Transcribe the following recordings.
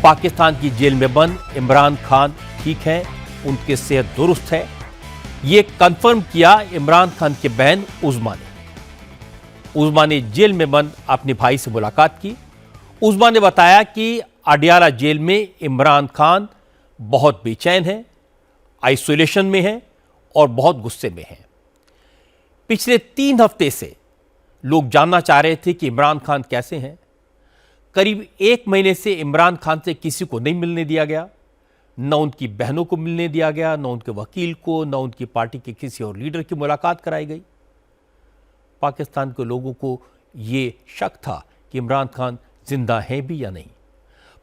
पाकिस्तान की जेल में बंद इमरान खान ठीक हैं, उनकी सेहत दुरुस्त है। ये कंफर्म किया इमरान खान के बहन उज़मा ने जेल में बंद अपने भाई से मुलाकात की। उज़मा ने बताया कि अडियाला जेल में इमरान खान बहुत बेचैन है, आइसोलेशन में है और बहुत गुस्से में है। पिछले 3 हफ्ते से लोग जानना चाह रहे थे कि इमरान खान कैसे हैं। करीब 1 महीने से इमरान खान से किसी को नहीं मिलने दिया गया, न उनकी बहनों को मिलने दिया गया, न उनके वकील को, न उनकी पार्टी के किसी और लीडर की मुलाकात कराई गई। पाकिस्तान के लोगों को ये शक था कि इमरान खान जिंदा हैं भी या नहीं।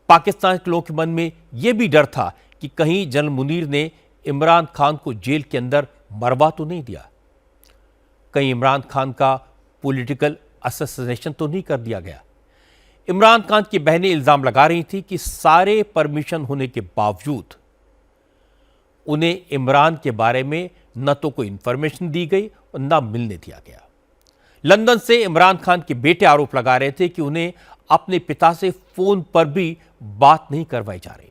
पाकिस्तान के लोगों के मन में यह भी डर था कि कहीं जनरल मुनीर ने इमरान खान को जेल के अंदर मरवा तो नहीं दिया, कहीं इमरान खान का पॉलिटिकल असैसिनेशन तो नहीं कर दिया गया। इमरान खान की बहनें इल्ज़ाम लगा रही थी कि सारे परमिशन होने के बावजूद उन्हें इमरान के बारे में न तो कोई इंफॉर्मेशन दी गई और न मिलने दिया गया। लंदन से इमरान खान के बेटे आरोप लगा रहे थे कि उन्हें अपने पिता से फोन पर भी बात नहीं करवाई जा रही।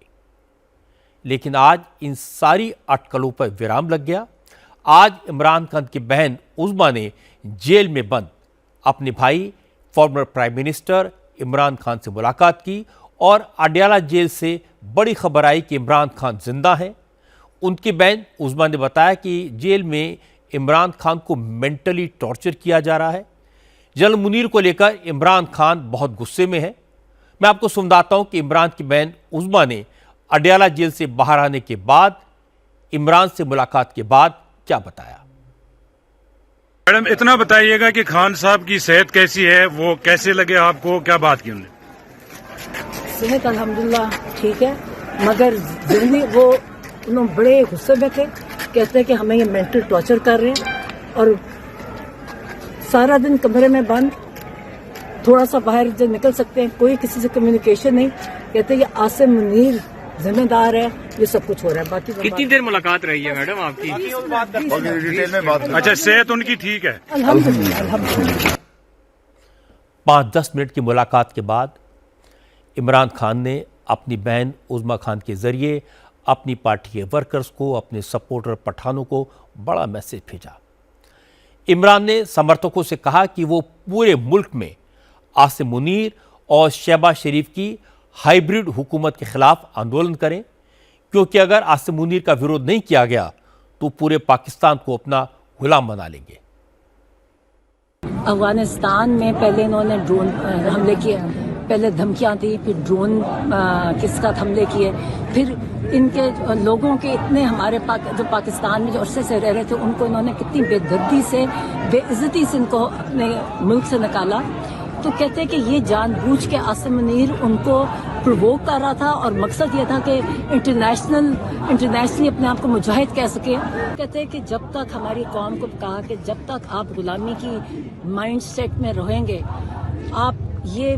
लेकिन आज इन सारी अटकलों पर विराम लग गया। आज इमरान खान की बहन उज़मा ने जेल में बंद अपने भाई former prime minister Imran Khan से मुलाकात की और अडियाला जेल से बड़ी खबर आई कि इमरान खान जिंदा हैं। उनकी बहन उज़मा ने बताया कि जेल में इमरान खान को मेंटली टॉर्चर किया जा रहा है। जनरल मुनीर को लेकर इमरान खान बहुत गुस्से में है। मैं आपको सुनाता हूं कि इमरान की बहन उज़मा ने अडियाला जेल से बाहर आने के बाद इमरान से मुलाकात के बाद क्या बताया। मैडम, इतना बताइएगा कि खान साहब की सेहत कैसी है, वो कैसे लगे आपको, क्या बात की उन्होंने? सेहत अल्हम्दुलिल्लाह ठीक है, मगर जिंदगी वो उन्होंने बड़े गुस्से में थे। कहते हैं कि हमें ये मेंटल टॉर्चर कर रहे हैं और सारा दिन कमरे में बंद, थोड़ा सा बाहर जो निकल सकते हैं, कोई किसी से कम्युनिकेशन नहीं। कहते हैं ये आसिम मुनीर जिम्मेदार है, ये सब कुछ हो रहा है। बाकी कितनी देर मुलाकात रही है मैडम आपकी? डिटेल में बात। अच्छा, सेहत उनकी ठीक है? अल्हम्दुलिल्लाह। 5-10 मिनट की मुलाकात के बाद इमरान खान ने अपनी बहन उज़मा खान के जरिए अपनी पार्टी के वर्कर्स को, अपने सपोर्टर पठानों को बड़ा मैसेज भेजा। इमरान ने समर्थकों से कहा कि वो पूरे मुल्क में आसिम मुनीर और शहबाज शरीफ की हाइब्रिड हुकूमत के खिलाफ आंदोलन करें, क्योंकि अगर आसिम मुनीर का विरोध नहीं किया गया तो पूरे पाकिस्तान को अपना गुलाम बना लेंगे। अफगानिस्तान में पहले इन्होंने ड्रोन हमले किए, पहले धमकियां थी, फिर ड्रोन के साथ हमले किए, फिर इनके लोगों के इतने हमारे जो पाकिस्तान में जो अरसे से रह रहे थे उनको इन्होंने कितनी बेदर्दी से, बेइज्जती से इनको अपने मुल्क से निकाला। तो कहते हैं कि ये जानबूझ के आसिम मुनीर उनको प्रोवोक कर रहा था और मकसद ये था कि इंटरनेशनली अपने आप को मुजाहिद कह सके। कहते हैं कि जब तक हमारी कौम को कहा कि जब तक आप गुलामी की माइंड सेट में रहेंगे, आप ये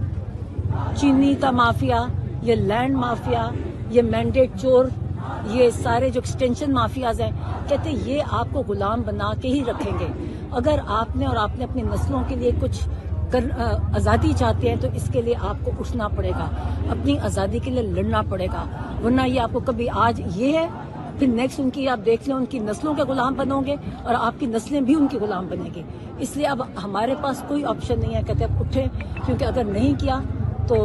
चीनी का माफिया, ये लैंड माफिया, ये मैंडेट चोर, ये सारे जो एक्सटेंशन माफियाज हैं, कहते हैं ये आपको गुलाम बना के ही रखेंगे। अगर आपने और आपने अपनी नस्लों के लिए कुछ आज़ादी चाहते हैं तो इसके लिए आपको उठना पड़ेगा, अपनी आज़ादी के लिए लड़ना पड़ेगा, वरना ये आपको कभी आज ये है, फिर नेक्स्ट उनकी आप देख लें उनकी नस्लों के गुलाम बनोगे और आपकी नस्लें भी उनकी गुलाम बनेगी। इसलिए अब हमारे पास कोई ऑप्शन नहीं है, कहते हैं उठें, क्योंकि अगर नहीं किया तो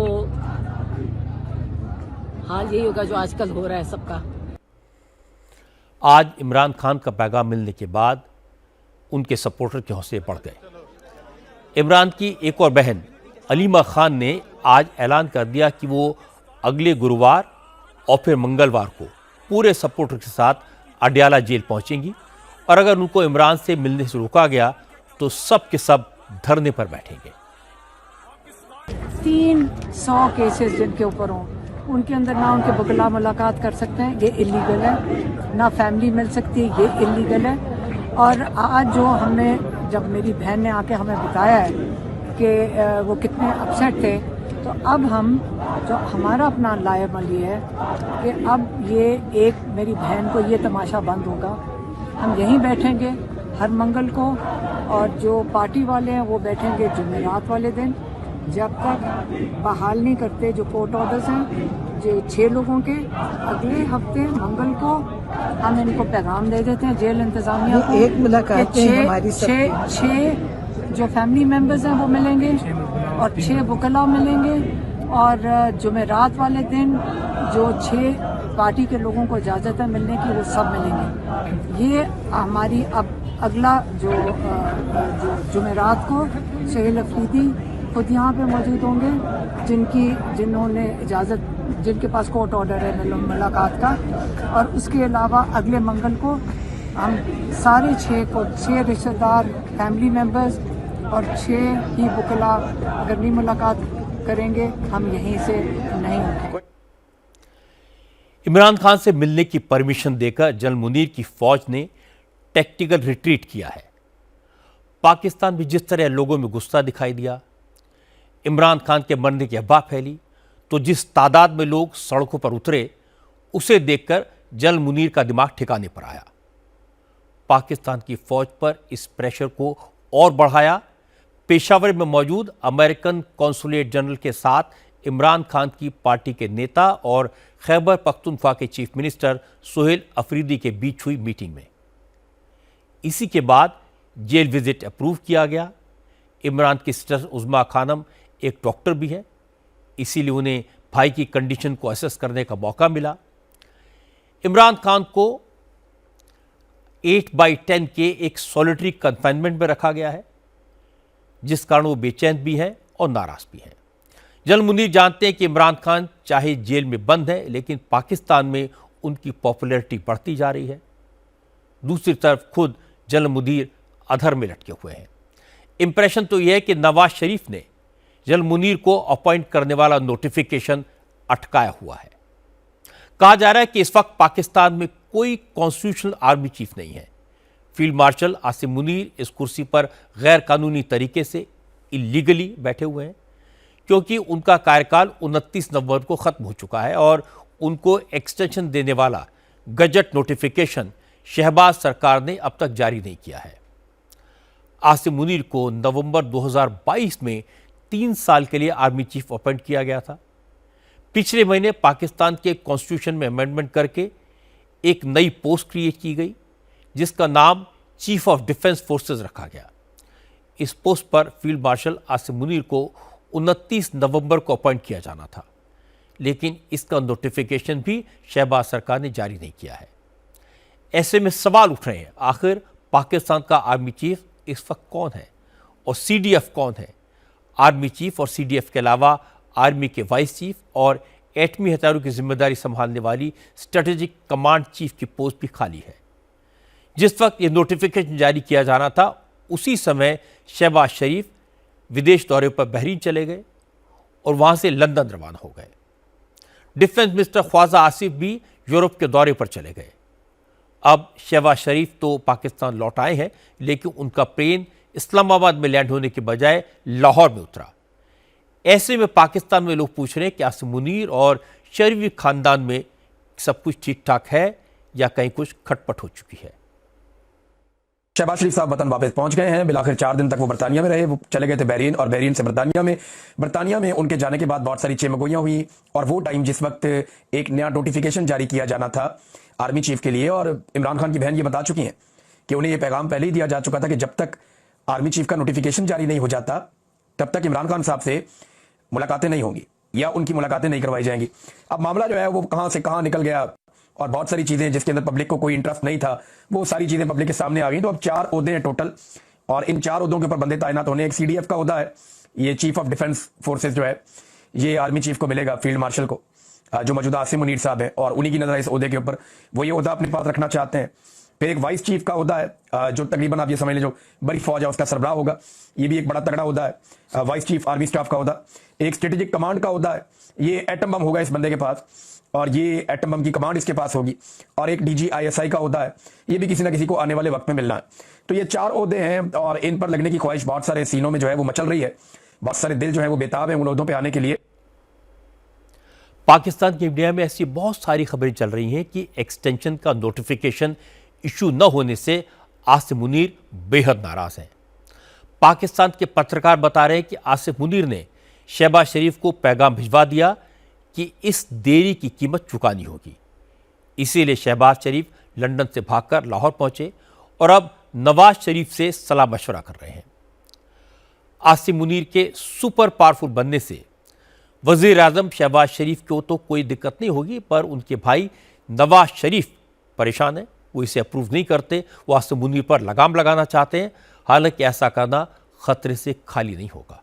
हाल यही होगा जो आजकल हो रहा है सबका। आज इमरान खान का पैगाम मिलने के बाद उनके सपोर्टर के हौसले बढ़ गए। इमरान की एक और बहन अलीमा खान ने आज ऐलान कर दिया कि वो अगले गुरुवार और फिर मंगलवार को पूरे सपोर्टर के साथ अडियाला जेल पहुंचेंगी और अगर उनको इमरान से मिलने से रोका गया तो सब के सब धरने पर बैठेंगे। 300 केसेस जिनके ऊपर हों, उनके अंदर ना उनके वकला मुलाकात कर सकते हैं, ये इलीगल है, ना फैमिली मिल सकती है, ये इलीगल है। और आज जो हमने, जब मेरी बहन ने आके हमें बताया है कि वो कितने अपसेट थे, तो अब हम जो हमारा अपना लायमल ये है कि अब ये एक मेरी बहन को ये तमाशा बंद होगा। हम यहीं बैठेंगे हर मंगल को और जो पार्टी वाले हैं वो बैठेंगे जुमेरात वाले दिन। जब तक बहाल नहीं करते जो कोर्ट ऑर्डर्स हैं जो 6 लोगों के, अगले हफ्ते मंगल को हम इनको पैगाम दे देते हैं जेल इंतजामिया को। एक मुलाकात में हमारी छः जो फैमिली मेंबर्स हैं वो मिलेंगे और 6 वकला मिलेंगे, और जुमेरात वाले दिन जो 6 पार्टी के लोगों को इजाज़त है मिलने की वो सब मिलेंगे। ये हमारी अब अगला जो जुमेरात को शहीद अफरीदी खुद यहाँ पे मौजूद होंगे, जिन्होंने इजाज़त, जिनके पास कोर्ट ऑर्डर है मुलाकात का, और उसके अलावा अगले मंगल को हम सारे 6 रिश्तेदार, फैमिली मेंबर्स और 6 ही वकला अगर नहीं मुलाकात करेंगे हम यहीं से नहीं उठेंगे। इमरान खान से मिलने की परमिशन देकर जनरल मुनीर की फौज ने टैक्टिकल रिट्रीट किया है। पाकिस्तान भी जिस तरह लोगों में गुस्सा दिखाई दिया, इमरान खान के मरने की अफवाह फैली, तो जिस तादाद में लोग सड़कों पर उतरे उसे देखकर जनरल मुनीर का दिमाग ठिकाने पर आया। पाकिस्तान की फौज पर इस प्रेशर को और बढ़ाया। पेशावर में मौजूद अमेरिकन कॉन्सुलेट जनरल के साथ इमरान खान की पार्टी के नेता और खैबर पख्तूनख्वा के चीफ मिनिस्टर सुहेल अफरीदी के बीच हुई मीटिंग में इसी के बाद जेल विजिट अप्रूव किया गया। इमरान की सिस्टर उज़्मा खानम एक डॉक्टर भी है, इसीलिए उन्हें भाई की कंडीशन को असेस करने का मौका मिला। इमरान खान को 8/10 के एक सॉलिटरी कन्फाइनमेंट में रखा गया है, जिस कारण वो बेचैन भी हैं और नाराज भी हैं। जनरल मुनीर जानते हैं कि इमरान खान चाहे जेल में बंद है, लेकिन पाकिस्तान में उनकी पॉपुलैरिटी बढ़ती जा रही है। दूसरी तरफ खुद जनरल मुनीर अधर में लटके हुए हैं। इंप्रेशन तो यह है कि नवाज शरीफ ने जनरल मुनीर को अपॉइंट करने वाला नोटिफिकेशन अटकाया हुआ है। कहा जा रहा है कि इस वक्त पाकिस्तान में कोई कॉन्स्टिट्यूशनल आर्मी चीफ नहीं है। फील्ड मार्शल आसिम मुनीर इस कुर्सी पर गैर कानूनी तरीके से इलीगली बैठे हुए हैं, क्योंकि उनका कार्यकाल 29 नवंबर को खत्म हो चुका है और उनको एक्सटेंशन देने वाला गजट नोटिफिकेशन शहबाज सरकार ने अब तक जारी नहीं किया है। आसिम मुनीर को नवंबर 2022 में 3 साल के लिए आर्मी चीफ अपॉइंट किया गया था। पिछले महीने पाकिस्तान के कॉन्स्टिट्यूशन में अमेंडमेंट करके एक नई पोस्ट क्रिएट की गई, जिसका नाम चीफ ऑफ डिफेंस फोर्सेस रखा गया। इस पोस्ट पर फील्ड मार्शल आसिम मुनीर को 29 नवंबर को अपॉइंट किया जाना था, लेकिन इसका नोटिफिकेशन भी शहबाज सरकार ने जारी नहीं किया है। ऐसे में सवाल उठ रहे हैं, आखिर पाकिस्तान का आर्मी चीफ इस वक्त कौन है और सीडीएफ कौन है? आर्मी चीफ और सीडीएफ के अलावा आर्मी के वाइस चीफ और एटमी हथियारों की जिम्मेदारी संभालने वाली स्ट्रेटेजिक कमांड चीफ की पोस्ट भी खाली है। जिस वक्त ये नोटिफिकेशन जारी किया जाना था, उसी समय शहबाज शरीफ विदेश दौरे पर बहरीन चले गए और वहां से लंदन रवाना हो गए। डिफेंस मिनिस्टर ख्वाजा आसिफ भी यूरोप के दौरे पर चले गए। अब शहबाज शरीफ तो पाकिस्तान लौट आए हैं, लेकिन उनका प्लेन इस्लामाबाद में लैंड होने के बजाय लाहौर में उतरा। ऐसे में पाकिस्तान में लोग पूछ रहे हैं कि आसिम मुनीर और शरीफ खानदान में सब कुछ ठीक ठाक है या कहीं कुछ खटपट हो चुकी है। शहबाज शरीफ साहब वतन वापस पहुंच गए हैं। बिलाखिर 4 दिन तक वो बरतानिया में रहे। वो चले गए थे बहरीन और बहरीन से बरतानिया में उनके जाने के बाद बहुत सारी चेमगोइयां हुई और वो टाइम जिस वक्त एक नया नोटिफिकेशन जारी किया जाना था आर्मी चीफ के लिए, और इमरान खान की बहन ये बता चुकी हैं कि उन्हें यह पैगाम पहले ही दिया जा चुका था कि जब तक आर्मी चीफ का नोटिफिकेशन जारी नहीं हो जाता तब तक इमरान खान साहब से मुलाकातें नहीं होंगी या उनकी मुलाकातें नहीं करवाई जाएंगी। अब मामला जो है वो कहां से कहां निकल गया और बहुत सारी चीजें जिसके अंदर पब्लिक को कोई इंटरेस्ट नहीं था, वो सारी चीजें पब्लिक के सामने आ गई। तो अब 4 ओहदे हैं टोटल और इन 4 ओहदों के ऊपर बंदे तैनात होने। एक सीडीएफ का ओहदा है, ये चीफ ऑफ डिफेंस फोर्सेज जो है ये आर्मी चीफ को मिलेगा, फील्ड मार्शल को, जो मौजूदा आसिम मुनीर साहब है और उन्हीं की नजर इस ओहदे के ऊपर, वो ये ओहदा अपने पास रखना चाहते हैं। फिर एक वाइस चीफ का ओहदा है जो तकरीबन आप ये समझ लें जो बड़ी फौज है उसका सरबराह होगा, ये भी एक बड़ा तगड़ा ओहदा है। वाइस चीफ आर्मी स्टाफ का ओहदा। एक स्ट्रेटेजिक कमांड का ओहदा है, ये एटम बम होगा इस बंदे के पास और ये एटम बम की कमांड इसके पास होगी। और एक DGISI का ओहदा है, ये भी किसी ना किसी को आने वाले वक्त में मिलना है। तो ये 4 ओहदे हैं और इन पर लगने की ख्वाहिश बहुत सारे सीनों में जो है वो मचल रही है। बहुत सारे दिल जो है वो बेताब है उन ओहदों पे आने के लिए। पाकिस्तान की मीडिया में ऐसी बहुत सारी खबरें चल रही हैं कि एक्सटेंशन का नोटिफिकेशन इशू न होने से आसिम मुनीर बेहद नाराज हैं। पाकिस्तान के पत्रकार बता रहे हैं कि आसिम मुनीर ने शहबाज शरीफ को पैगाम भिजवा दिया कि इस देरी की कीमत चुकानी होगी। इसीलिए शहबाज शरीफ लंदन से भागकर लाहौर पहुंचे और अब नवाज शरीफ से सलाह मशवरा कर रहे हैं। आसिम मुनीर के सुपर पावरफुल बनने से वजीर आजम शहबाज शरीफ को तो कोई दिक्कत नहीं होगी, पर उनके भाई नवाज शरीफ परेशान है। वो इसे अप्रूव नहीं करते। वो आसिम मुनीर पर लगाम लगाना चाहते हैं। हालांकि ऐसा करना खतरे से खाली नहीं होगा।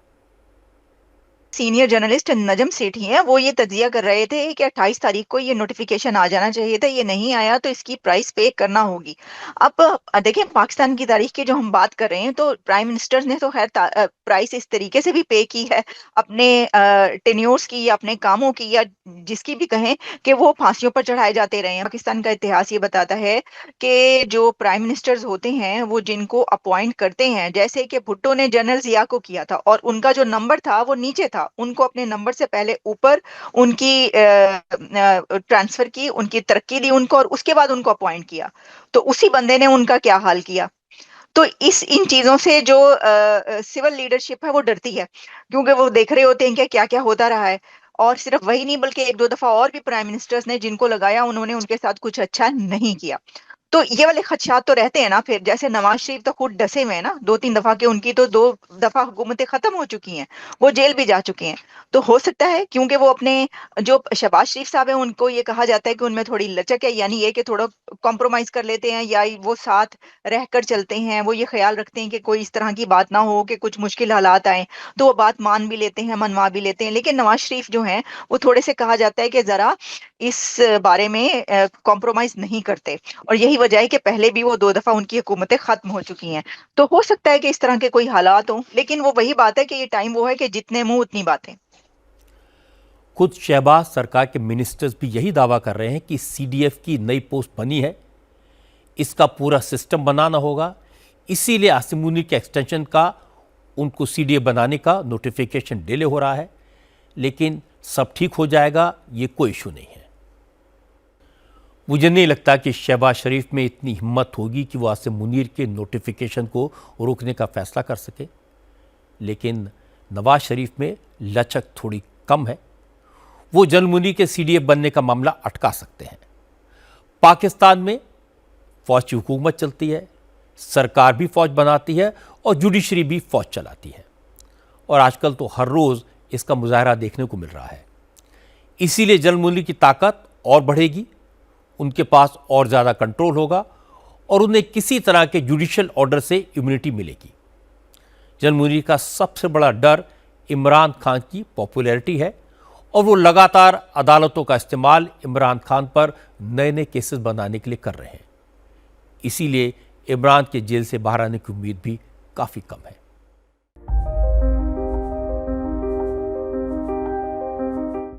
सीनियर जर्नलिस्ट नजम सेठी हैं, वो ये तज्जिया कर रहे थे कि 28 तारीख को ये नोटिफिकेशन आ जाना चाहिए था, ये नहीं आया तो इसकी प्राइस पे करना होगी। अब देखिए, पाकिस्तान की तारीख की जो हम बात कर रहे हैं तो प्राइम मिनिस्टर ने तो खैर प्राइस इस तरीके से भी पे की है अपने टेन्योर्स की या अपने कामों की या जिसकी भी कहें कि वो फांसियों पर चढ़ाए जाते रहे हैं। पाकिस्तान का इतिहास ये बताता है कि जो प्राइम मिनिस्टर्स होते हैं वो जिनको अपॉइंट करते हैं, जैसे कि भुट्टो ने जनरल जिया को किया था और उनका जो नंबर था वो नीचे था, उनको अपने नंबर से पहले ऊपर उनकी ट्रांसफर की, उनकी तरक्की दी उनको और उसके बाद उनको अपॉइंट किया। तो उसी बंदे ने उनका क्या हाल किया। तो इन चीजों से जो सिविल लीडरशिप है वो डरती है, क्योंकि वो देख रहे होते हैं कि क्या क्या होता रहा है। और सिर्फ वही नहीं बल्कि एक दो दफा और भी प्राइम मिनिस्टर्स ने जिनको लगाया उन्होंने उनके साथ कुछ अच्छा नहीं किया। तो ये वाले खदशात तो रहते हैं ना। फिर जैसे नवाज शरीफ तो खुद डसे हुए हैं ना, 2-3 दफा के उनकी तो 2 दफा हुकूमतें खत्म हो चुकी हैं, वो जेल भी जा चुके हैं। तो हो सकता है क्योंकि वो अपने जो शहबाज शरीफ साहब हैं उनको ये कहा जाता है कि उनमें थोड़ी लचक है, यानी ये कि थोड़ा कॉम्प्रोमाइज कर लेते हैं या वो साथ रहकर चलते हैं। वो ये ख्याल रखते हैं कि कोई इस तरह की बात ना हो कि कुछ मुश्किल हालात आए, तो वो बात मान भी लेते हैं, मनवा भी लेते हैं। लेकिन नवाज शरीफ जो हैं वो थोड़े से कहा जाता है कि जरा इस बारे में कॉम्प्रोमाइज नहीं करते, और यही वजह है कि पहले भी वो 2 दफा उनकी हुकूमतें खत्म हो चुकी हैं। तो हो सकता है कि इस तरह के कोई हालात हों, लेकिन वो वही बात है कि ये टाइम वो है कि जितने मुंह उतनी बातें। खुद शहबाज सरकार के मिनिस्टर्स भी यही दावा कर रहे हैं कि सीडीएफ की नई पोस्ट बनी है, इसका पूरा सिस्टम बनाना होगा। इसीलिए आसिम मुनीर के एक्सटेंशन का उनको सीडीएफ बनाने का नोटिफिकेशन डिले हो रहा है। लेकिन सब ठीक हो जाएगा, ये कोई इशू नहीं है। मुझे नहीं लगता कि शहबाज शरीफ में इतनी हिम्मत होगी कि वो आसिम मुनीर के नोटिफिकेशन को रोकने का फैसला कर सके। लेकिन नवाज शरीफ में लचक थोड़ी कम है। वो जनरल मुनीर के सीडीएफ बनने का मामला अटका सकते हैं। पाकिस्तान में फौज की हुकूमत चलती है, सरकार भी फौज बनाती है और जुडिशरी भी फौज चलाती है, और आजकल तो हर रोज़ इसका मुजाहरा देखने को मिल रहा है। इसीलिए जनरल मुनीर की ताकत और बढ़ेगी, उनके पास और ज़्यादा कंट्रोल होगा और उन्हें किसी तरह के जुडिशियल ऑर्डर से इम्यूनिटी मिलेगी। जनरल मुनीर का सबसे बड़ा डर इमरान खान की पॉपुलैरिटी है और वो लगातार अदालतों का इस्तेमाल इमरान खान पर नए नए केसेस बनाने के लिए कर रहे हैं। इसीलिए इमरान के जेल से बाहर आने की उम्मीद भी काफ़ी कम है।